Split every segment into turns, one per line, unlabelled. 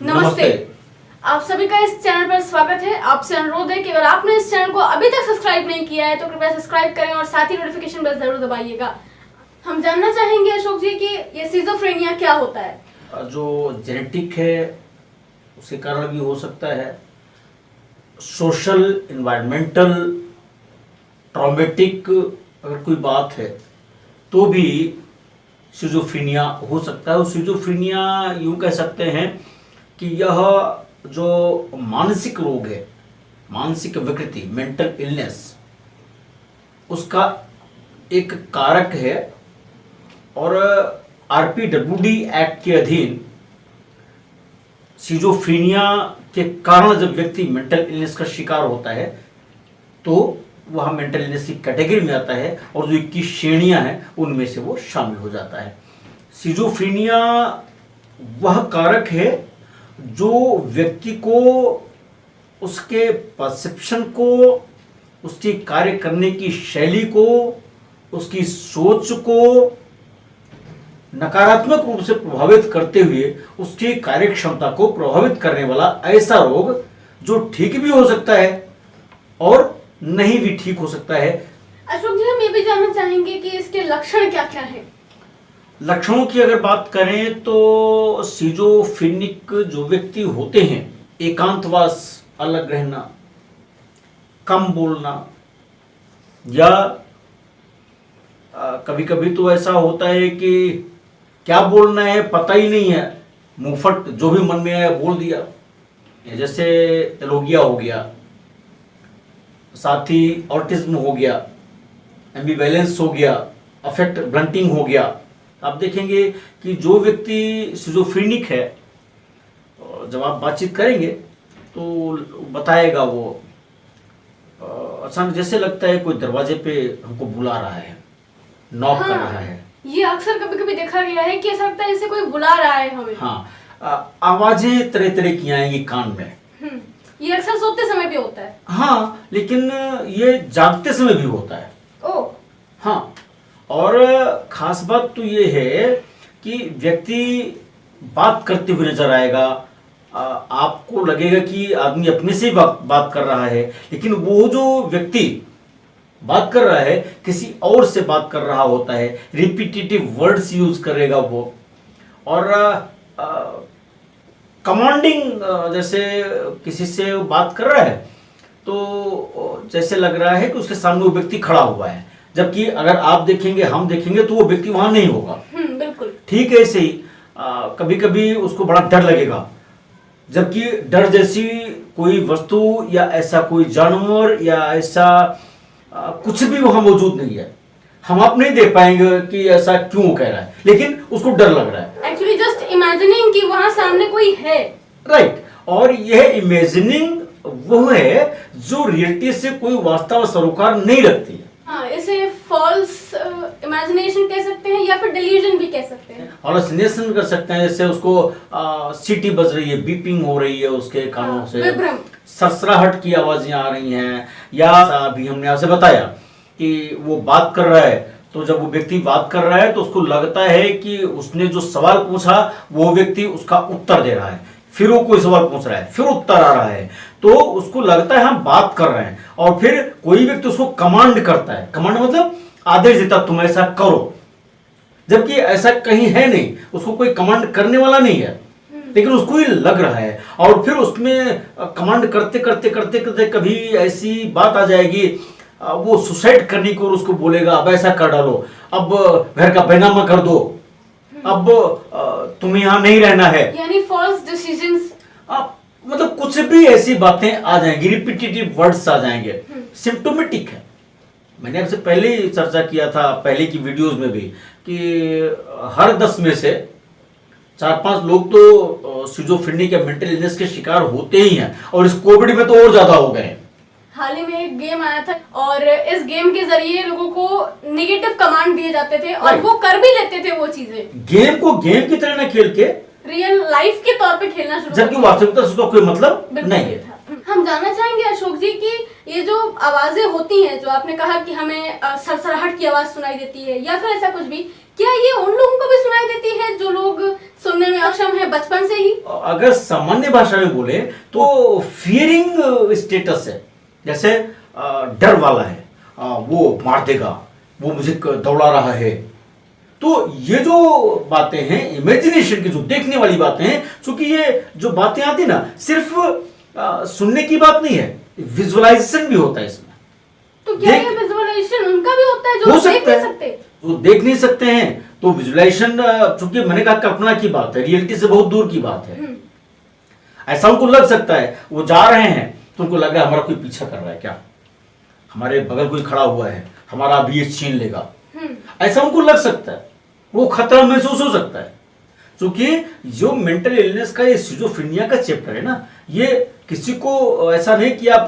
नमस्ते। आप सभी का इस चैनल पर स्वागत है। आपसे अनुरोध है कि अगर आपने इस चैनल को अभी तक सब्सक्राइब नहीं किया है तो कृपया सब्सक्राइब करें और साथ ही नोटिफिकेशन बेल जरूर दबाइएगा। हम जानना चाहेंगे अशोक जी कि ये सिजोफ्रेनिया क्या होता है।
जो जेनेटिक है उसके कारण भी हो सकता है, सोशल इन्वायरमेंटल ट्रॉमेटिक अगर कोई बात है तो भी सिजोफ्रेनिया हो सकता है। और सिजोफ्रेनिया यूं कह सकते हैं कि यह जो मानसिक रोग है, मानसिक विकृति, मेंटल इलनेस, उसका एक कारक है। और आरपीडब्ल्यूडी एक्ट के अधीन सिजोफ्रेनिया के कारण जब व्यक्ति मेंटल इलनेस का शिकार होता है तो वह मेंटल इलनेस की कैटेगरी में आता है और जो 21 श्रेणियां हैं उनमें से वो शामिल हो जाता है। सिजोफ्रेनिया वह कारक है जो व्यक्ति को, उसके परसेप्शन को, उसकी कार्य करने की शैली को, उसकी सोच को नकारात्मक रूप से प्रभावित करते हुए उसकी कार्य क्षमता को प्रभावित करने वाला ऐसा रोग जो ठीक भी हो सकता है और नहीं भी ठीक हो सकता है।
अशोक जी, हम ये भी जानना चाहेंगे कि इसके लक्षण क्या क्या हैं।
लक्षणों की अगर बात करें तो सिजोफ्रेनिक जो व्यक्ति होते हैं, एकांतवास, अलग रहना, कम बोलना, या कभी कभी तो ऐसा होता है कि क्या बोलना है पता ही नहीं है, मुंहफट जो भी मन में आया बोल दिया। जैसे एलोगिया हो गया, साथ ही ऑटिज्म हो गया, एम्बिवैलेंस हो गया, अफेक्ट ब्लंटिंग हो गया। आप देखेंगे कि जो व्यक्ति सिजोफ्रेनिक है, जब आप बातचीत करेंगे तो बताएगा वो अचानक जैसे लगता है कोई दरवाजे पे हमको बुला रहा है, नॉक कर रहा है।
ये अक्सर कभी कभी देखा गया है कि ऐसा लगता है जैसे कोई बुला रहा है हमें।
हाँ, आवाजें तरह तरह की आएंगी कान में।
ये अक्सर सोते समय भी होता है।
हाँ, लेकिन ये जागते समय भी होता है।
ओह।
हाँ, और खास बात तो ये है कि व्यक्ति बात करते हुए नजर आएगा। आपको लगेगा कि आदमी अपने से ही बात कर रहा है, लेकिन वो जो व्यक्ति बात कर रहा है किसी और से बात कर रहा होता है, रिपीटेटिव वर्ड्स यूज करेगा वो। और कमांडिंग, जैसे किसी से बात कर रहा है तो जैसे लग रहा है कि उसके सामने वो व्यक्ति खड़ा हुआ है, जबकि अगर आप देखेंगे, हम देखेंगे तो वो व्यक्ति वहां नहीं होगा।
बिल्कुल ठीक
है। ऐसे ही कभी कभी उसको बड़ा डर लगेगा, जबकि डर जैसी कोई वस्तु या ऐसा कोई जानवर या ऐसा कुछ भी वहां मौजूद नहीं है। हम आप नहीं देख पाएंगे कि ऐसा क्यों कह रहा है, लेकिन उसको डर लग रहा है।
एक्चुअली जस्ट इमेजिनिंग कि वहां सामने कोई है।
राइट। और यह इमेजिनिंग वो है जो रियलिटी से कोई वास्तव सरोकार नहीं रखती है।
हाँ, इसे फॉल्स इमेजिनेशन कह सकते हैं या फिर डिल्यूजन भी कह सकते हैं।
हॉलुसिनेशन कर सकते हैं, जैसे उसको सीटी बज रही है, बीपिंग हो रही है उसके कानों से, सरसराहट की आवाजें आ रही हैं, या अभी हमने आपसे बताया कि वो बात कर रहा है तो जब वो व्यक्ति बात कर रहा है तो उसको लगता है कि उसने जो सवाल पूछा वो व्यक्ति उसका उत्तर दे रहा है, फिर वो कोई सवाल पूछ रहा है, फिर उत्तर आ रहा है, तो उसको लगता है हम बात कर रहे हैं। और फिर कोई व्यक्ति उसको कमांड करता है, कमांड मतलब आदेश देता, तुम ऐसा करो, जबकि ऐसा कहीं है नहीं, उसको कोई कमांड करने वाला नहीं है, लेकिन उसको ही लग रहा है। और फिर उसमें कमांड करते करते करते करते कभी ऐसी बात आ जाएगी, वो सुसाइड करने को उसको बोलेगा, अब ऐसा कर डालो, अब घर का बैनामा कर दो, अब तुम्हें यहाँ नहीं रहना है,
यानी फॉल्स डिसीजंस।
मतलब कुछ भी ऐसी बातें आ जाएंगी, रिपीटेटिव वर्ड्स आ जाएंगे, सिम्टोमेटिक है। मैंने आपसे पहले ही चर्चा किया था पहले की वीडियोस में भी कि हर 10 में से 4-5 लोग तो सिजोफ्रेनिक या मेंटल इलनेस के शिकार होते ही हैं, और इस कोविड में तो और ज्यादा हो गए।
हाल ही में एक गेम आया था और इस गेम के जरिए लोगों को नेगेटिव कमांड दिए जाते थे और वो कर भी लेते थे वो चीजें।
गेम को गेम की तरह न खेल के
रियल लाइफ के तौर पे खेलना शुरू,
जबकि वास्तविकता उसका कोई मतलब नहीं है।
हम जानना चाहेंगे अशोक जी कि ये जो आवाजें होती हैं, जो आपने कहा कि हमें सरसराहट की आवाज सुनाई देती है या फिर ऐसा कुछ भी, क्या ये उन लोगों को भी सुनाई देती है जो लोग सुनने में अक्षम है बचपन से ही?
अगर सामान्य भाषा में बोले तो फियरिंग स्टेटस है। जैसे डर वाला है, वो मार देगा, वो मुझे दौड़ा रहा है। तो ये जो बातें हैं इमेजिनेशन की, जो देखने वाली बातें हैं, क्योंकि ये जो बातें आती ना सिर्फ सुनने की बात नहीं है, विजुअलाइजेशन भी होता है इसमें।
तो क्या ये विजुअलाइजेशन उनका भी होता है जो देख नहीं सकते? जो
देख नहीं सकते हैं तो विजुअलाइजेशन, चूंकि मैंने कहा कल्पना की बात है, रियलिटी से बहुत दूर की बात है। ऐसा उनको लग सकता है, वो जा रहे हैं तो उनको लग रहा है हमारा कोई पीछा कर रहा है क्या, हमारे बगल कोई खड़ा हुआ है, हमारा अभी ये छीन लेगा, ऐसा उनको लग सकता है। वो खतरा महसूस हो सकता है, क्योंकि जो मेंटल इलनेस का ये सिजोफ्रेनिया का चैप्टर है ना, ये किसी को ऐसा नहीं कि आप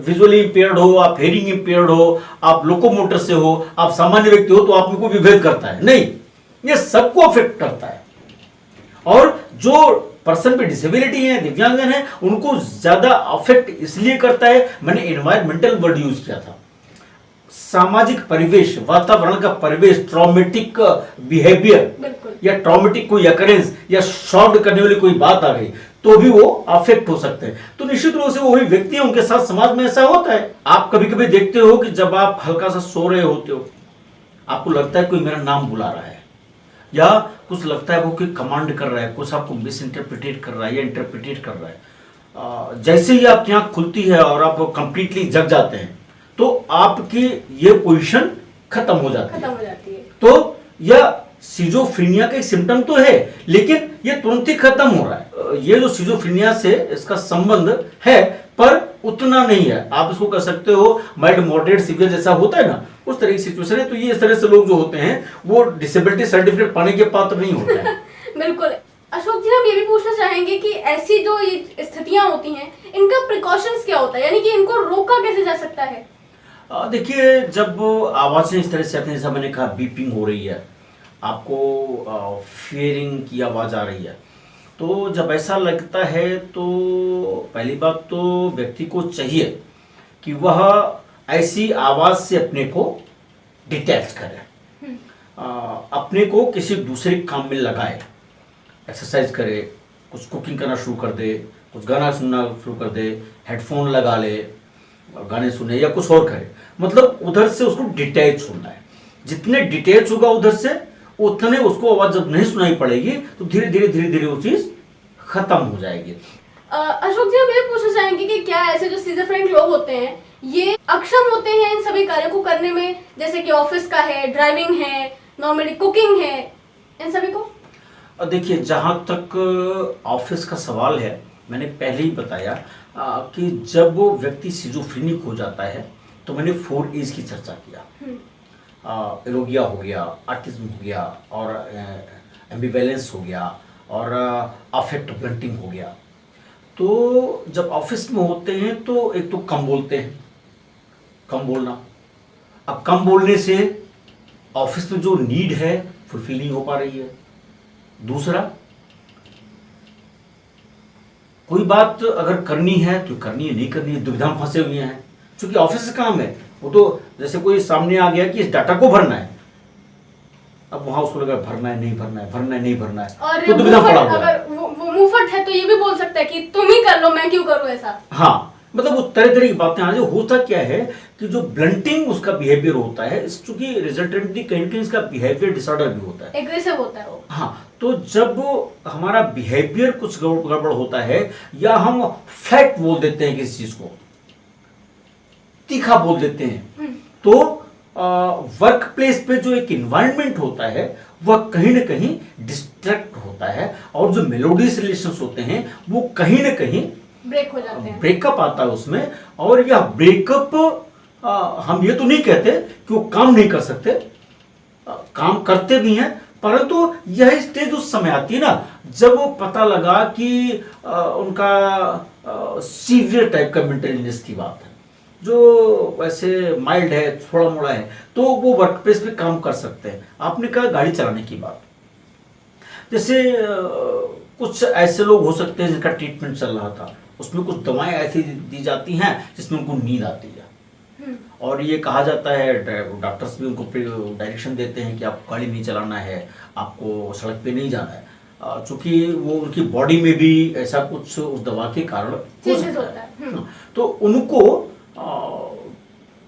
विजुअली इंपेयर्ड हो, आप हेयरिंग इंपेयर्ड हो, आप लोकोमोटर से हो, आप सामान्य व्यक्ति हो तो आप में को विभेद करता है, नहीं, ये सबको अफेक्ट करता है। और जो पर्सन पे डिसेबिलिटी है, दिव्यांगन है, उनको ज्यादा अफेक्ट इसलिए करता है, मैंने एनवायरमेंटल वर्ड यूज किया था, सामाजिक परिवेश, वातावरण का परिवेश, ट्रॉमेटिक बिहेवियर या ट्रॉमेटिक कोई अकरेंस या शॉक करने वाली कोई बात आ गई तो भी वो अफेक्ट हो सकते हैं। तो निश्चित रूप से वही व्यक्ति, उनके साथ समाज में ऐसा होता है। आप कभी कभी देखते हो कि जब आप हल्का सा सो रहे होते हो, आपको लगता है कोई मेरा नाम बुला रहा है, या कुछ लगता है वो कोई कमांड कर रहा है, कुछ आपको मिस इंटरप्रिटेट कर रहा है या इंटरप्रिटेट कर रहा है। जैसे ही आपकी आंख खुलती है और आप कंप्लीटली जग जाते हैं तो आपकी ये पोजीशन खत्म हो जाती है। तो यह सिजोफ्रेनिया का एक सिम्टम तो है, लेकिन ये तुरंत ही खत्म हो रहा है। ये जो सिजोफ्रेनिया से इसका संबंध है पर उतना नहीं है। आप इसको कह सकते हो माइल्ड मॉडरेट सीवियर जैसा होता है ना, उस तरह की सिचुएशन है। तो ये इस तरह से लोग जो होते हैं वो डिसेबिलिटी सर्टिफिकेट पाने के पात्र नहीं होते हैं।
बिल्कुल। अशोक जी, हम ये भी पूछना चाहेंगे कि ऐसी जो ये स्थितियां होती हैं, इनका प्रिकॉशंस क्या होता है, यानी कि इनको रोका कैसे जा सकता है?
देखिए, जब आवाजें इस तरह से आती हैं, जैसा मैंने कहा बीपिंग हो रही है, आपको फियरिंग की आवाज आ रही है, तो जब ऐसा लगता है तो पहली बात तो व्यक्ति को चाहिए कि वह ऐसी आवाज से अपने को डिटैच करे, अपने को किसी दूसरे काम में लगाए, एक्सरसाइज करे, कुछ कुकिंग करना शुरू कर दे, कुछ गाना सुनना शुरू कर दे, हेडफोन लगा ले, गाने सुने या कुछ और करे। मतलब उधर से उसको डिटैच होना है। जितने डिटैच होगा उधर से, उतने उसको आवाज जब नहीं सुनाई पड़ेगी तो धीरे धीरे वो चीज खत्म हो जाएगी।
अशोक जी, हम ये पूछना चाहेंगे कि क्या ऐसे जो सिजोफ्रेनिक लोग होते हैं ये अक्षम होते हैं इन सभी कार्यों को करने में, जैसे कि ऑफिस का है, ड्राइविंग है, नॉर्मली कुकिंग है, इन सभी को?
देखिए, जहां तक ऑफिस का सवाल है, मैंने पहले ही बताया कि जब वो व्यक्ति सिजोफ्रेनिक हो जाता है तो मैंने 4 A's की चर्चा किया। एरोगिया हो गया, ऑटिज्म हो गया, और एम्बिवेलेंस हो गया, और अफेक्ट ब्लंटिंग हो गया। तो जब ऑफिस में होते हैं तो एक तो कम बोलते हैं, कम बोलना। अब कम बोलने से ऑफिस में जो नीड है फुलफिल नहीं हो पा रही है। दूसरा, कोई बात अगर करनी है तो करनी है, नहीं करनी है, दुविधा में फंसे हुए हैं। क्योंकि ऑफिस का काम है, वो तो जैसे कोई सामने आ गया कि इस डाटा को भरना है, अब वहां उसको लगा भरना है, नहीं भरना है, भरना है, नहीं भरना है,
और
तो दुविधा पड़ा हुआ है।
अगर वो मुंहफट है तो ये भी बोल सकता है कि तुम ही कर लो, मैं क्यों करूं ऐसा।
हाँ, मतलब वो तरह तरह की बातें आ जाए। होता क्या है कि जो ब्लंटिंग उसका बिहेवियर होता है, चूंकि रिजल्टेंटली कहीं कहीं इसका बिहेवियर डिसऑर्डर भी होता है,
एग्रेसिव होता है वो।
हाँ, तो जब हमारा बिहेवियर कुछ गड़बड़ होता है, या हम फ्लैट बोल देते हैं किसी चीज को, तीखा बोल देते हैं, तो वर्क प्लेस पे जो एक इन्वायरमेंट होता है वह कहीं ना कहीं डिस्ट्रैक्ट होता है, और जो मेलोडियस रिलेशंस होते हैं वो कहीं ना कहीं
ब्रेक हो जाते हैं,
ब्रेकअप आता है उसमें। और यह ब्रेकअप, हम ये तो नहीं कहते कि वो काम नहीं कर सकते, काम करते भी हैं, परंतु यह स्टेज उस समय आती है ना जब वो पता लगा कि उनका सीवियर टाइप का मेंटल इलनेस की बात है, जो वैसे माइल्ड है, थोड़ा मोड़ा है, तो वो वर्क प्लेस पे काम कर सकते हैं। आपने कहा गाड़ी चलाने की बात, जैसे कुछ ऐसे लोग हो सकते हैं जिनका ट्रीटमेंट चल रहा था, उसमें कुछ दवाएं ऐसी दी जाती हैं जिसमें उनको नींद आती है, और ये कहा जाता है, डॉक्टर्स भी उनको डायरेक्शन देते हैं कि आपको गाड़ी नहीं चलाना है, आपको सड़क पे नहीं जाना है। चूंकि वो उनकी बॉडी में भी ऐसा कुछ उस दवा के कारण हो
चेंजेस
सकता
होता है।
है। तो उनको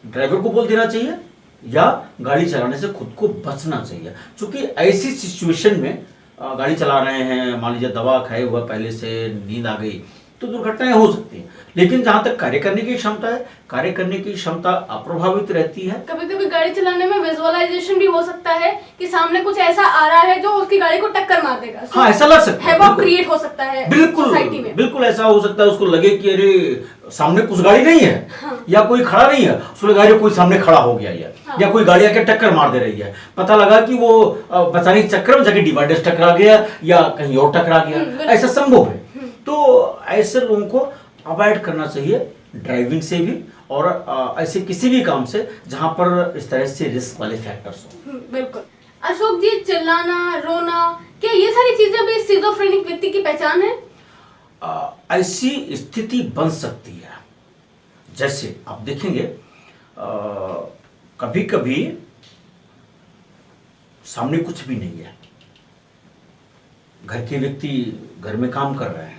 ड्राइवर को बोल देना चाहिए या गाड़ी चलाने से खुद को बचना चाहिए, क्योंकि ऐसी सिचुएशन में गाड़ी चला रहे हैं, मान लीजिए दवा खाए हुआ पहले से नींद आ गई तो दुर्घटनाएं हो सकती हैं। लेकिन जहां तक कार्य करने की क्षमता है, कार्य करने की क्षमता अप्रभावित रहती है।
कभी कभी गाड़ी चलाने में विजुअलाइजेशन भी हो सकता है कि सामने कुछ ऐसा आ रहा है जो उसकी गाड़ी को टक्कर मार देगा।
हाँ, ऐसा लग सकता है,
हैवॉक क्रिएट हो सकता है
बिल्कुल
सोसाइटी में।
बिल्कुल ऐसा हो सकता है, उसको लगे कि अरे सामने कुछ गाड़ी नहीं है,
हाँ।
या कोई खड़ा नहीं है, उसको लगा अरे कोई सामने खड़ा हो गया है,
हाँ।
या कोई गाड़ी आके टक्कर मार दे रही है। पता लगा कि वो बचाने के चक्कर में जाके डिवाइडर टकरा गया या कहीं और टकरा गया, ऐसा संभव है। तो ऐसे लोगों को अवॉइड करना चाहिए ड्राइविंग से भी, और ऐसे किसी भी काम से जहां पर इस तरह से रिस्क वाले फैक्टर्स हो।
बिल्कुल। अशोक जी, चिल्लाना, रोना, क्या ये सारी चीजें भी सिजोफ्रेनिक व्यक्ति की पहचान है?
ऐसी स्थिति बन सकती है। जैसे आप देखेंगे कभी कभी सामने कुछ भी नहीं है, घर के व्यक्ति घर में काम कर रहे हैं,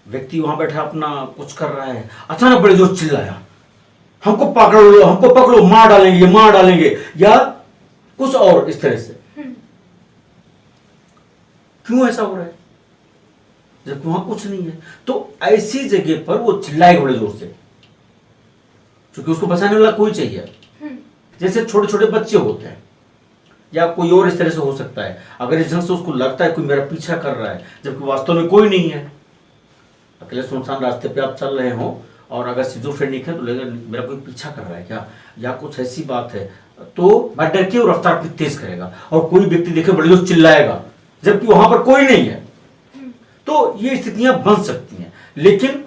व्यक्ति वहां बैठा अपना कुछ कर रहा है, अचानक बड़े जोर चिल्लाया, हमको पकड़ लो, हमको पकड़ो, मार डालेंगे, या कुछ और इस तरह से। क्यों ऐसा हो रहा है जबकि वहां कुछ नहीं है? तो ऐसी जगह पर वो चिल्लाएगा बड़े जोर से, क्योंकि उसको बचाने वाला कोई चाहिए। जैसे छोटे छोटे बच्चे होते हैं या कोई और इस तरह से हो सकता है, अगर इस ढंग से उसको लगता है कोई मेरा पीछा कर रहा है जबकि वास्तव में कोई नहीं है, अकेले सुनसान रास्ते पे आप चल रहे हो और अगर सिजोफ्रेनिक है तो लगेगा मेरा कोई पीछा कर रहा है क्या, या कुछ ऐसी बात है, तो मैं डर के रफ्तार अपनी तेज करेगा और कोई व्यक्ति देखे बड़े जोर चिल्लाएगा जबकि वहां पर कोई नहीं है। तो ये स्थितियां बन सकती हैं, लेकिन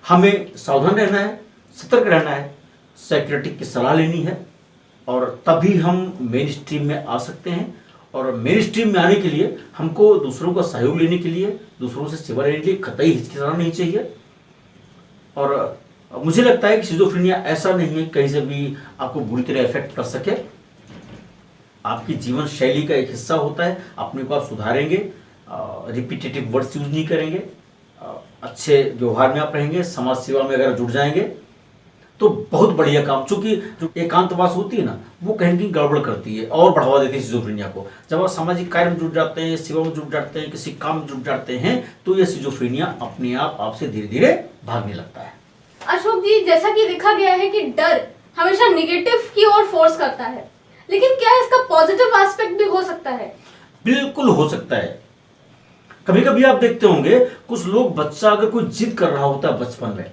हमें सावधान रहना है, सतर्क रहना है, साइकियाट्रिक की सलाह लेनी है, और तभी हम मेन स्ट्रीम में आ सकते हैं। और मेन स्ट्रीम में आने के लिए हमको दूसरों का सहयोग लेने के लिए, दूसरों से सेवा लेने के लिए कतई हिचकिचाना नहीं चाहिए। और मुझे लगता है कि सिजोफ्रेनिया ऐसा नहीं है कहीं से भी आपको बुरी तरह इफेक्ट कर सके। आपकी जीवन शैली का एक हिस्सा होता है, अपने को आप सुधारेंगे, रिपीटेटिव वर्ड्स यूज नहीं करेंगे, अच्छे व्यवहार में आप रहेंगे, समाज सेवा में अगर जुड़ जाएंगे तो बहुत बढ़िया काम। चूंकि जो एकांतवास होती है ना, वो कहीं कहीं गड़बड़ करती है और बढ़ावा देती है सिजोफ्रेनिया को। जब आप सामाजिक कार्य में जुट जाते हैं, सेवा में जुट जाते हैं, किसी काम में जुट जाते हैं, तो यह सिजोफ्रेनिया अपने आप आपसे धीरे धीरे भागने लगता है।
अशोक जी, जैसा कि देखा गया है कि डर हमेशा निगेटिव की ओर फोर्स करता है, लेकिन क्या इसका पॉजिटिव एस्पेक्ट भी हो सकता है?
बिल्कुल हो सकता है। कभी कभी आप देखते होंगे कुछ लोग, बच्चा अगर कोई जिद कर रहा होता है बचपन में,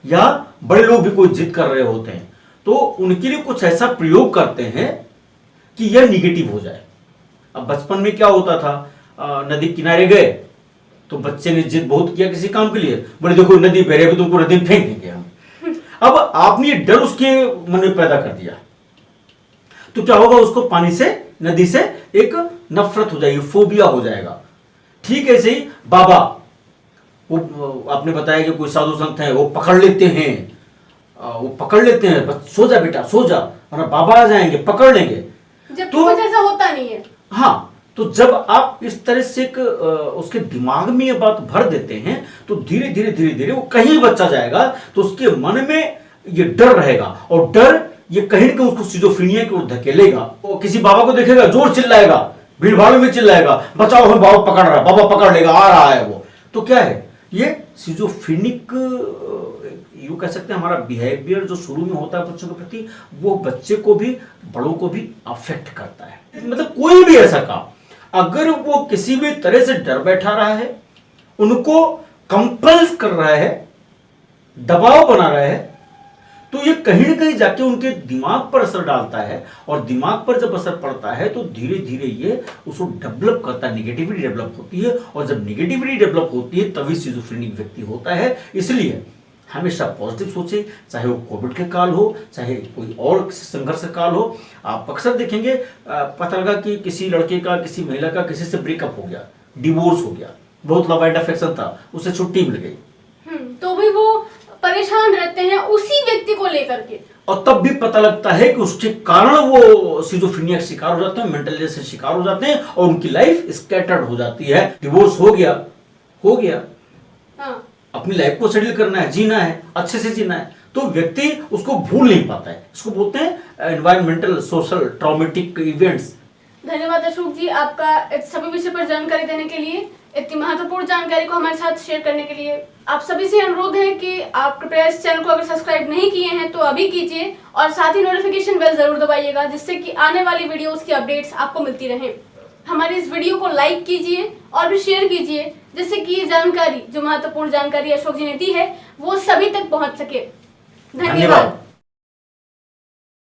या बड़े लोग भी कोई जिद कर रहे होते हैं, तो उनके लिए कुछ ऐसा प्रयोग करते हैं कि यह निगेटिव हो जाए। अब बचपन में क्या होता था, नदी किनारे गए तो बच्चे ने जिद बहुत किया किसी काम के लिए, बोले देखो नदी बह रही है, तुमको नदी में फेंक देंगे हम। अब आपने डर उसके मन में पैदा कर दिया, तो क्या होगा, उसको पानी से, नदी से एक नफरत हो जाएगी, फोबिया हो जाएगा। ठीक ऐसे ही बाबा, वो आपने बताया कि कोई साधु संत है, वो पकड़ लेते हैं, सो जा बेटा सो जा, और बाबा आ जाएंगे पकड़ लेंगे,
जब तो कुछ ऐसा होता नहीं है।
हाँ, तो जब आप इस तरह से उसके दिमाग में ये बात भर देते हैं, तो धीरे धीरे धीरे धीरे वो कहीं बच्चा जाएगा तो उसके मन में ये डर रहेगा, और डर ये कहीं ना कहीं उसको सिजोफ्रेनिया की ओर धकेलेगा। वो किसी बाबा को देखेगा, जोर चिल्लाएगा, भीड़ भाड़ में चिल्लाएगा, बचाओ हम बाबा पकड़ रहा है, बाबा पकड़ लेगा, आ रहा है वो। तो क्या है, ये सिजोफ्रेनिक यूं कह सकते हैं, हमारा बिहेवियर जो शुरू में होता है बच्चों के प्रति, वो बच्चे को भी बड़ों को भी अफेक्ट करता है। मतलब कोई भी ऐसा काम अगर वो किसी भी तरह से डर बैठा रहा है, उनको कंपल्स कर रहा है, दबाव बना रहा है, तो ये कहीं ना कहीं जाके उनके दिमाग पर असर डालता है, और दिमाग पर जब असर पड़ता है तो धीरे धीरे ये उसको डेवलप करता है, निगेटिविटी डेवलप होती है, और जब निगेटिविटी डेवलप होती है तभी सिजोफ्रेनिक व्यक्ति होता है। इसलिए हमेशा पॉजिटिव सोचे, चाहे वो कोविड के काल हो, चाहे कोई और संघर्ष काल हो। आप अक्सर देखेंगे, पता लगा कि किसी लड़के का, किसी महिला का किसी से ब्रेकअप हो गया, डिवोर्स हो गया, बहुत लव एंड अफेक्शन था, उसे छुट्टी मिल गई,
तो भी वो परेशान रहते हैं उसी व्यक्ति को लेकर के।
और तब भी पता लगता है कि उसके कारण वो सिजोफ्रेनिया का शिकार हो जाते हैं, मेंटल इलनेस से शिकार हो जाते हैं और उनकी लाइफ स्कैटर्ड हो जाती है। डिवोर्स हो गया
हाँ।
अपनी लाइफ को सेटल करना है, जीना है, अच्छे से जीना है, तो व्यक्ति उसको भूल नहीं पाता है। इसको बोलते हैं एनवायरमेंटल सोशल ट्रॉमेटिक इवेंट्स।
धन्यवाद अशोक जी, आपका इस सभी विषय पर जानकारी देने के लिए, इतनी महत्वपूर्ण जानकारी को हमारे साथ शेयर करने के लिए। आप सभी से अनुरोध है कि आप कृपया इस चैनल को अगर सब्सक्राइब नहीं किए हैं तो अभी कीजिए और साथ ही नोटिफिकेशन बेल जरूर दबाइएगा, जिससे कि आने वाली वीडियोस की अपडेट्स आपको मिलती रहें। हमारी इस वीडियो को लाइक कीजिए और भी शेयर कीजिए, जिससे कि ये जानकारी, जो महत्वपूर्ण जानकारी अशोक जी ने दी है, वो सभी तक पहुंच सके। धन्यवाद।